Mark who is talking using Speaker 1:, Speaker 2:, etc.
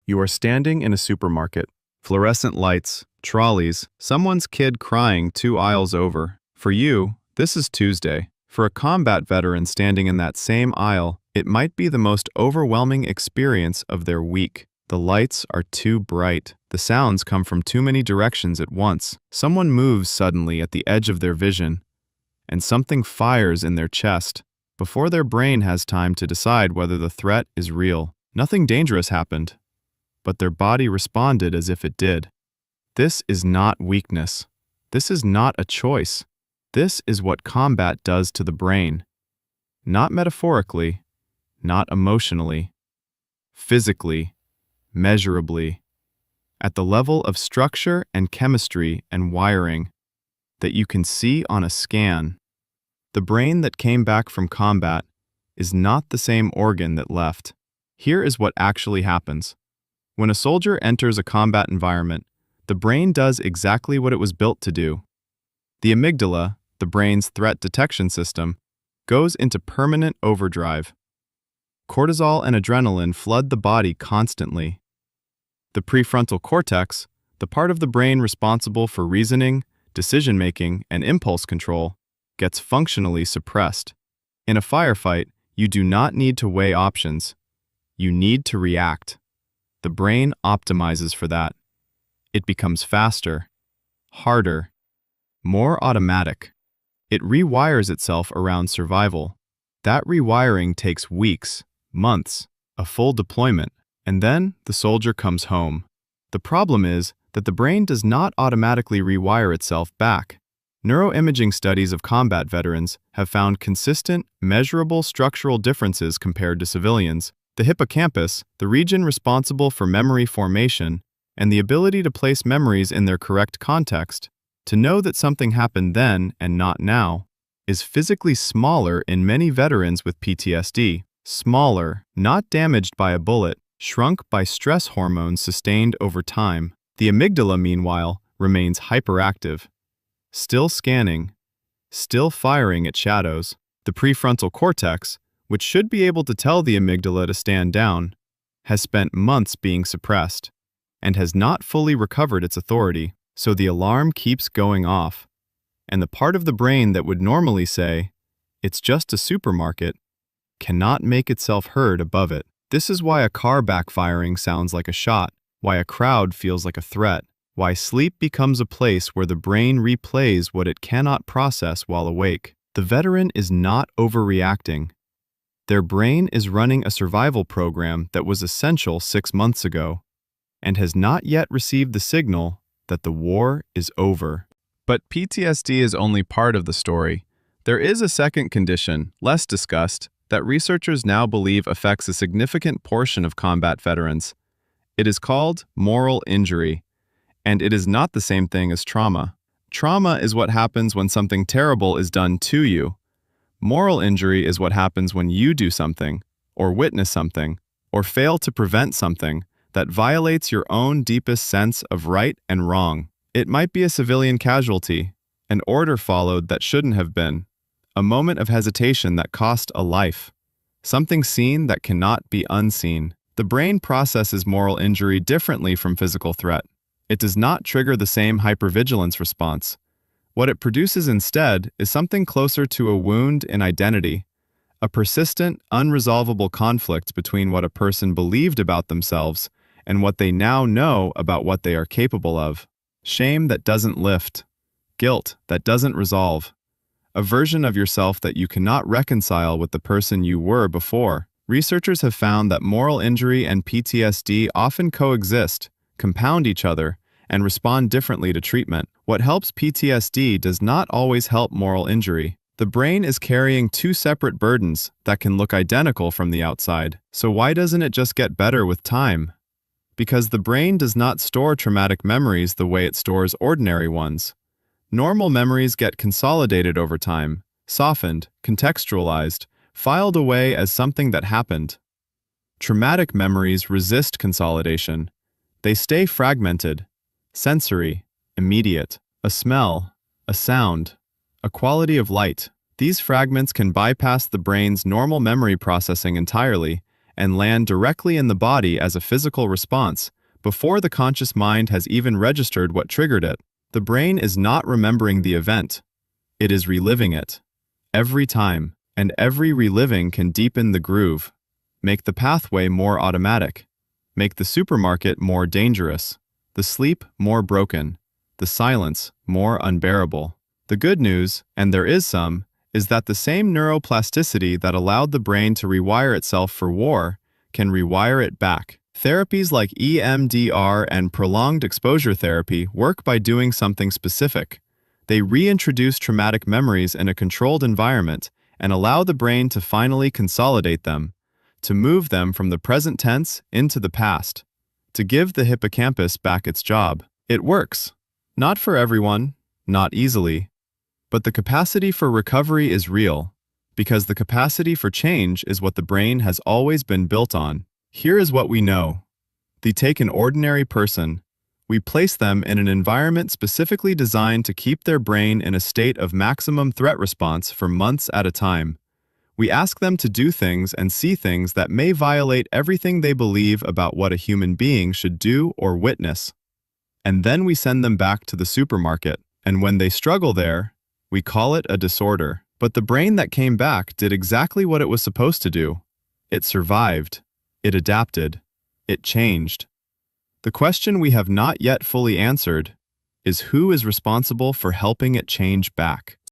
Speaker 1: You are standing in a supermarket. Fluorescent lights, trolleys, someone's kid crying 2 aisles over. For you, this is Tuesday. For a combat veteran standing in that same aisle, it might be the most overwhelming experience of their week. The lights are too bright. The sounds come from too many directions at once. Someone moves suddenly at the edge of their vision, and something fires in their chest. Before their brain has time to decide whether the threat is real, nothing dangerous happened, but their body responded as if it did. This is not weakness. This is not a choice. This is what combat does to the brain. Not metaphorically, not emotionally, physically, measurably, at the level of structure and chemistry and wiring that you can see on a scan. The brain that came back from combat is not the same organ that left. Here is what actually happens. When a soldier enters a combat environment, the brain does exactly what it was built to do. The amygdala, the brain's threat detection system, goes into permanent overdrive. Cortisol and adrenaline flood the body constantly. The prefrontal cortex, the part of the brain responsible for reasoning, decision-making, and impulse control, gets functionally suppressed. In a firefight, you do not need to weigh options. You need to react. The brain optimizes for that. It becomes faster, harder, more automatic. It rewires itself around survival. That rewiring takes weeks, months, a full deployment, and then the soldier comes home. The problem is that the brain does not automatically rewire itself back. Neuroimaging studies of combat veterans have found consistent, measurable structural differences compared to civilians. The hippocampus, the region responsible for memory formation, and the ability to place memories in their correct context, to know that something happened then and not now, is physically smaller in many veterans with PTSD. Smaller, not damaged by a bullet, shrunk by stress hormones sustained over time. The amygdala, meanwhile, remains hyperactive, still scanning, still firing at shadows. The prefrontal cortex, which should be able to tell the amygdala to stand down, has spent months being suppressed and has not fully recovered its authority, so the alarm keeps going off. And the part of the brain that would normally say, "It's just a supermarket," cannot make itself heard above it. This is why a car backfiring sounds like a shot, why a crowd feels like a threat, why sleep becomes a place where the brain replays what it cannot process while awake. The veteran is not overreacting. Their brain is running a survival program that was essential 6 months ago, and has not yet received the signal that the war is over. But PTSD is only part of the story. There is a second condition, less discussed, that researchers now believe affects a significant portion of combat veterans. It is called moral injury, and it is not the same thing as trauma. Trauma is what happens when something terrible is done to you. Moral injury is what happens when you do something, or witness something, or fail to prevent something that violates your own deepest sense of right and wrong. It might be a civilian casualty, an order followed that shouldn't have been, a moment of hesitation that cost a life, something seen that cannot be unseen. The brain processes moral injury differently from physical threat. It does not trigger the same hypervigilance response. What it produces instead is something closer to a wound in identity, a persistent, unresolvable conflict between what a person believed about themselves and what they now know about what they are capable of. Shame that doesn't lift, guilt that doesn't resolve, a version of yourself that you cannot reconcile with the person you were before. Researchers have found that moral injury and PTSD often coexist, compound each other, and respond differently to treatment. What helps PTSD does not always help moral injury. The brain is carrying two separate burdens that can look identical from the outside. So why doesn't it just get better with time? Because the brain does not store traumatic memories the way it stores ordinary ones. Normal memories get consolidated over time, softened, contextualized, filed away as something that happened. Traumatic memories resist consolidation. They stay fragmented, sensory, immediate, a smell, a sound, a quality of light. These fragments can bypass the brain's normal memory processing entirely and land directly in the body as a physical response, before the conscious mind has even registered what triggered it. The brain is not remembering the event. It is reliving it. Every time, and every reliving can deepen the groove, make the pathway more automatic, make the supermarket more dangerous, the sleep more broken, the silence more unbearable. The good news, and there is some, is that the same neuroplasticity that allowed the brain to rewire itself for war can rewire it back. Therapies like EMDR and prolonged exposure therapy work by doing something specific. They reintroduce traumatic memories in a controlled environment and allow the brain to finally consolidate them, to move them from the present tense into the past, to give the hippocampus back its job. It works. Not for everyone, not easily, but the capacity for recovery is real, because the capacity for change is what the brain has always been built on. Here is what we know. Take an ordinary person. We place them in an environment specifically designed to keep their brain in a state of maximum threat response for months at a time. We ask them to do things and see things that may violate everything they believe about what a human being should do or witness. And then we send them back to the supermarket, and when they struggle there, we call it a disorder. But the brain that came back did exactly what it was supposed to do. It survived. It adapted. It changed. The question we have not yet fully answered is who is responsible for helping it change back?